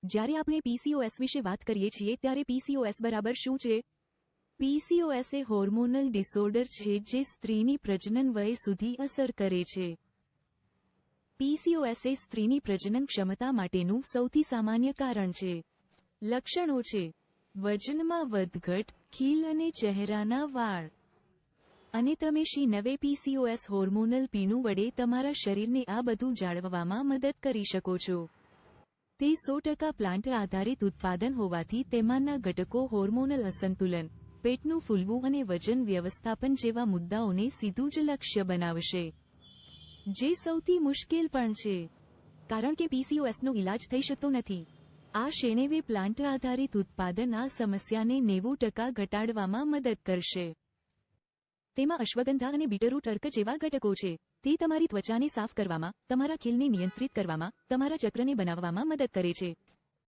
જ્યારે આપણે પીસીઓએસ વિશે વાત કરીએ છીએ ત્યારે પીસીઓએસ બરાબર શું છે? પીસીઓએસ એ હોર્મોનલ ડિસઓર્ડર છે જે સ્ત્રીની પ્રજનન વય સુધી અસર કરે છે. પીસીઓએસ એ સ્ત્રીની પ્રજનન ક્ષમતા માટેનું સૌથી સામાન્ય કારણ છે. લક્ષણો છે: વજનમાં વધઘટ, ખીલ અને ચહેરાના વાળ. અને તમે નવે પીસીઓએસ હોર્મોનલ પીણું વડે તમારા શરીરને આ બધું જાળવવામાં મદદ કરી શકો છો. તે 100% પ્લાન્ટ આધારિત ઉત્પાદન હોવાથી તેમાંના ઘટકો હોર્મોનલ અસંતુલન, પેટનું ફૂલવું અને વજન વ્યવસ્થાપન જેવા મુદ્દાઓને સીધું જ લક્ષ્ય બનાવશે. જે સૌથી મુશ્કેલ પણ છે, કારણ કે પીસીઓએસનો ઇલાજ થઈ શકતો નથી. આ શેણેવે પ્લાન્ટ આધારિત ઉત્પાદન આ સમસ્યાને 90% ઘટાડવામાં મદદ કરશે. તેમાં અશ્વગંધા અને બીટરૂટ અર્ક જેવા ઘટકો છે. તે તમારી ત્વચાને સાફ કરવામાં, તમારા ખીલને નિયંત્રિત કરવામાં, તમારા ચક્રને બનાવવામાં મદદ કરે છે.